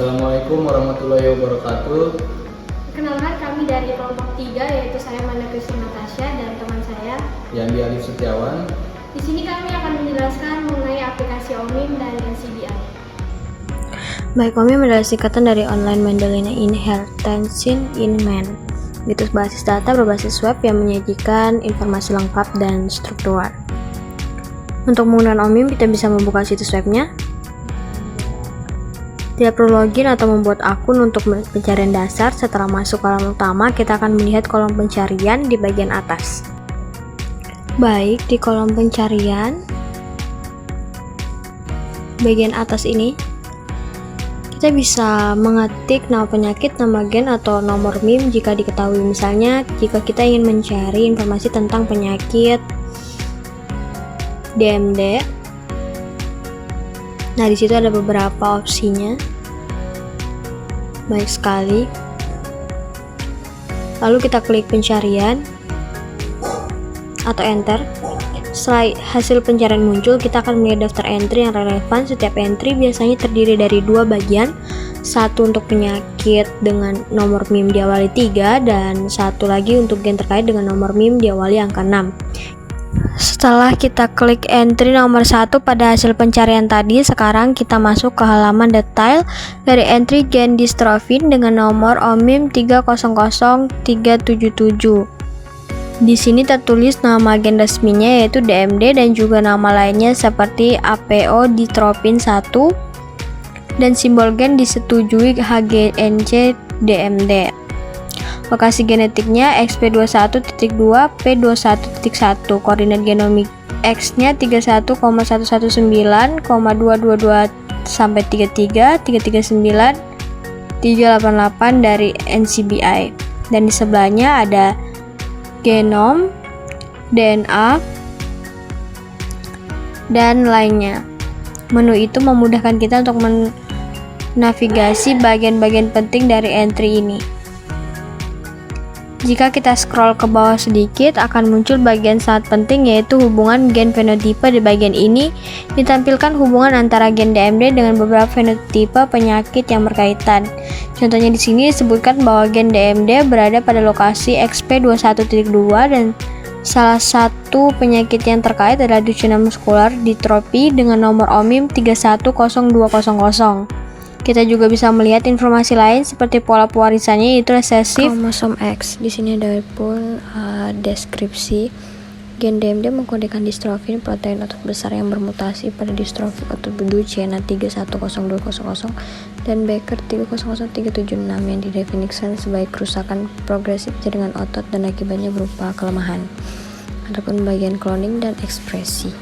Assalamualaikum warahmatullahi wabarakatuh. Perkenalkan, kami dari kelompok 3, yaitu saya Manda Christine Natasha dan teman saya Yandi Alif Setiawan. Di sini kami akan menjelaskan mengenai aplikasi OMIM dan NCBI. Baik, OMIM adalah singkatan dari Online Mendeley Inheritance in Man. Itu basis data berbasis web yang menyajikan informasi lengkap dan struktural. Untuk menggunakan OMIM, kita bisa membuka situs webnya. Tidak perlu login atau membuat akun untuk pencarian dasar. Setelah masuk kolom utama, kita akan melihat kolom pencarian di bagian atas. Baik, di kolom pencarian bagian atas ini, kita bisa mengetik nama penyakit, nama gen, atau nomor MIM jika diketahui. Misalnya, jika kita ingin mencari informasi tentang penyakit DMD, nah di situ ada beberapa opsinya, baik sekali. Lalu kita klik pencarian atau enter. Setelah hasil pencarian muncul, kita akan melihat daftar entry yang relevan. Setiap entry biasanya terdiri dari dua bagian, satu untuk penyakit dengan nomor MIM diawali 3 dan satu lagi untuk gen terkait dengan nomor MIM diawali angka 6. Setelah kita klik entry nomor 1 pada hasil pencarian tadi, sekarang kita masuk ke halaman detail dari entry gen dystrophin dengan nomor OMIM 300377. Di sini tertulis nama gen resminya yaitu DMD dan juga nama lainnya seperti APO dystrophin 1 dan simbol gen disetujui HGNC DMD. Lokasi genetiknya XP21.2 P21.1, koordinat genomik X-nya 31,119,222 sampai 33, 339, 388 dari NCBI. Dan di sebelahnya ada genom, DNA, dan lainnya. Menu itu memudahkan kita untuk menavigasi bagian-bagian penting dari entry ini. Jika kita scroll ke bawah sedikit, akan muncul bagian sangat penting yaitu hubungan gen fenotipe. Di bagian ini ditampilkan hubungan antara gen DMD dengan beberapa fenotipe penyakit yang berkaitan. Contohnya di sini disebutkan bahwa gen DMD berada pada lokasi XP21.2 dan salah satu penyakit yang terkait adalah Duchenne muscular dystrophy dengan nomor OMIM 310200. Kita juga bisa melihat informasi lain seperti pola pewarisannya yaitu resesif kromosom X. Di sini ada pun deskripsi. Gen DMD mengkodekan dystrophin, protein otot besar yang bermutasi pada dystrophin otot bedu CNA 310200 dan Becker 300376 yang didefinisikan sebagai kerusakan progresif jaringan otot dan akibatnya berupa kelemahan. Adapun bagian cloning dan ekspresi.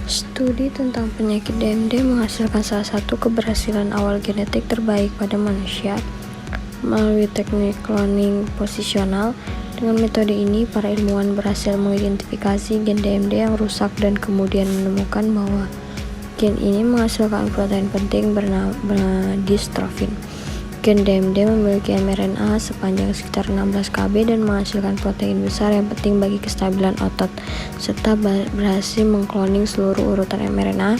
Studi tentang penyakit DMD menghasilkan salah satu keberhasilan awal genetik terbaik pada manusia melalui teknik cloning posisional. Dengan metode ini, para ilmuwan berhasil mengidentifikasi gen DMD yang rusak dan kemudian menemukan bahwa gen ini menghasilkan protein penting bernama dystrophin. Gen DMD memiliki mRNA sepanjang sekitar 16 kb dan menghasilkan protein besar yang penting bagi kestabilan otot, serta berhasil mengkloning seluruh urutan mRNA.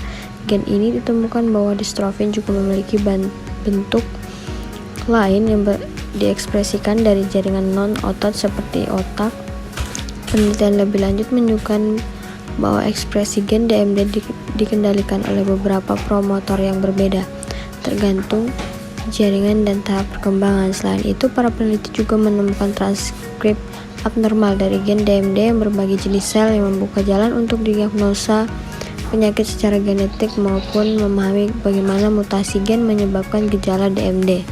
Gen ini ditemukan bahwa dystrophin juga memiliki bentuk lain yang diekspresikan dari jaringan non-otot seperti otak. Penelitian lebih lanjut menunjukkan bahwa ekspresi gen DMD dikendalikan oleh beberapa promotor yang berbeda, tergantung jaringan dan tahap perkembangan. Selain itu, para peneliti juga menemukan transkrip abnormal dari gen DMD yang berbagi jenis sel yang membuka jalan untuk diagnosa penyakit secara genetik maupun memahami bagaimana mutasi gen menyebabkan gejala DMD.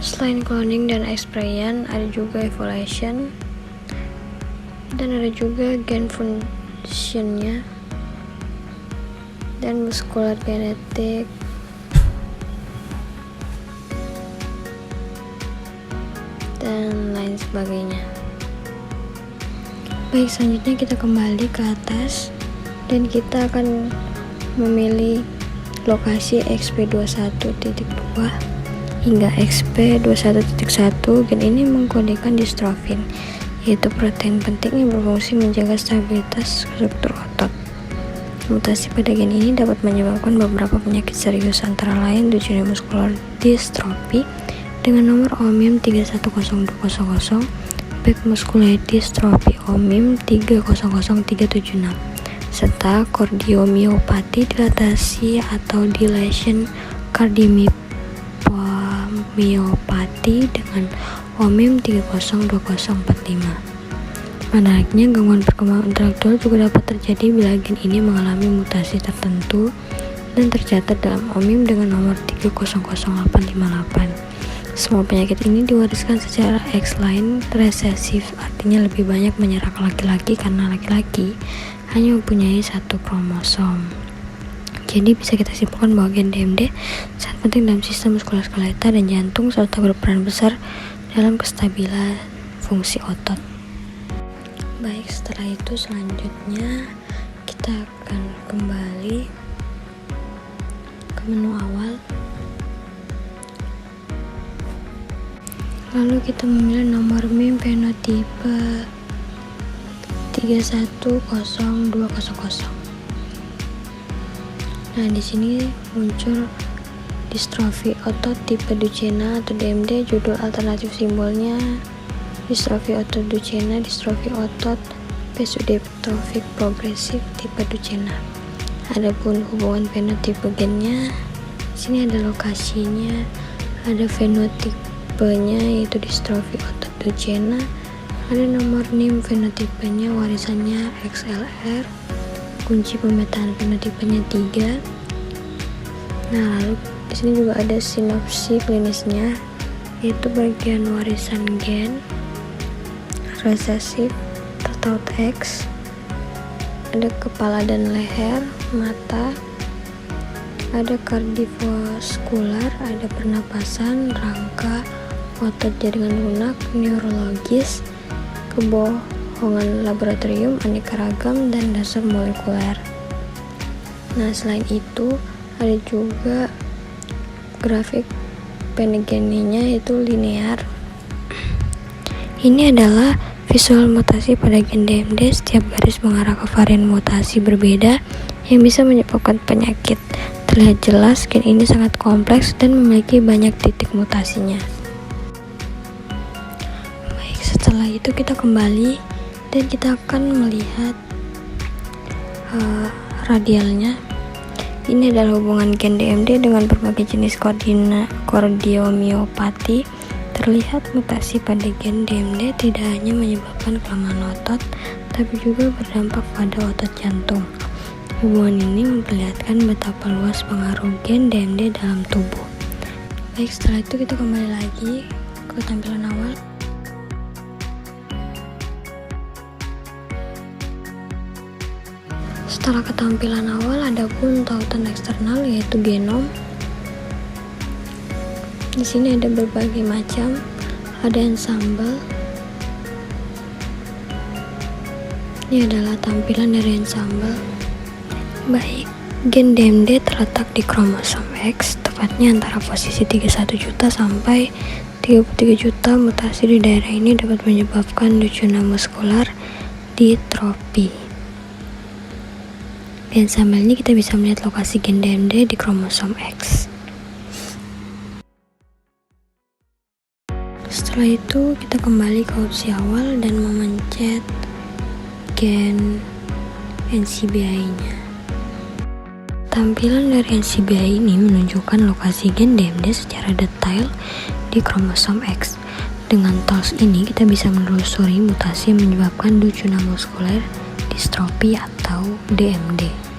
Selain cloning dan ekspresian, ada juga evolution dan ada juga gen functionnya dan muscular genetik. Dan lain sebagainya. Baik, selanjutnya kita kembali ke atas dan kita akan memilih lokasi XP21.2 hingga XP21.1. Gen ini mengkodekan dystrophin, yaitu protein penting yang berfungsi menjaga stabilitas struktur otot. Mutasi pada gen ini dapat menyebabkan beberapa penyakit serius, antara lain Duchenne muscular dystrophy dengan nomor OMIM 310200, Beck muscular dystrophy OMIM 300376, serta cardiomyopathy dilatasi atau dilation cardiomyopathy dengan OMIM 302045. Menariknya, gangguan perkembangan intelektual juga dapat terjadi bila gen ini mengalami mutasi tertentu dan tercatat dalam OMIM dengan nomor 300858. Semua penyakit ini diwariskan secara X-linked resesif, artinya lebih banyak menyerang laki-laki karena laki-laki hanya mempunyai satu kromosom. Jadi bisa kita simpulkan bahwa gen DMD sangat penting dalam sistem muskuloskeletal dan jantung, serta berperan besar dalam kestabilan fungsi otot. Baik, setelah itu selanjutnya kita akan kembali ke menu awal. Lalu kita memilih nomor MIM fenotipe 310200. Nah, di sini muncul distrofi otot tipe Duchenne atau DMD. Judul alternatif simbolnya distrofi otot Duchenne, distrofi otot pseudohypertrophic progresif tipe Duchenne. Adapun hubungan fenotipe gennya, di sini ada lokasinya, ada fenotipenya yaitu distrofi otot Duchenne, ada nomor NIM fenotipenya, warisannya XLR, kunci pemetaan fenotipenya 3. Nah, lalu di sini juga ada sinopsi klinisnya, yaitu bagian warisan gen resesif tertaut X, ada kepala dan leher, mata, ada kardiovaskular, ada pernapasan, rangka, otot jaringan lunak, neurologis, kebohongan laboratorium, aneka ragam, dan dasar molekuler. Nah, selain itu ada juga grafik penegeninya yaitu linear. Ini adalah visual mutasi pada gen DMD. Setiap garis mengarah ke varian mutasi berbeda yang bisa menyebabkan penyakit. Terlihat jelas gen ini sangat kompleks dan memiliki banyak titik mutasinya. Baik, setelah itu kita kembali dan kita akan melihat radialnya. Ini adalah hubungan gen DMD dengan berbagai jenis cardiomyopathy. Terlihat mutasi pada gen DMD tidak hanya menyebabkan kelemahan otot, tapi juga berdampak pada otot jantung. Hubungan ini memperlihatkan betapa luas pengaruh gen DMD dalam tubuh. Baik, setelah itu kita kembali lagi ke tampilan awal. Setelah ketampilan awal, ada pun tautan eksternal yaitu genom. Di sini ada berbagai macam, ada ensemble. Ini adalah tampilan dari ensemble. Baik, gen DMD terletak di kromosom X, tepatnya antara posisi 31 juta sampai 33 juta. Mutasi di daerah ini dapat menyebabkan Duchenne muscular dystrophy. Di ensemble ini kita bisa melihat lokasi gen DMD di kromosom X. Setelah itu kita kembali ke opsi awal dan memencet gen NCBI-nya. Tampilan dari NCBI ini menunjukkan lokasi gen DMD secara detail di kromosom X. Dengan tools ini kita bisa menelusuri mutasi yang menyebabkan Duchenne muscular dystrophy atau DMD.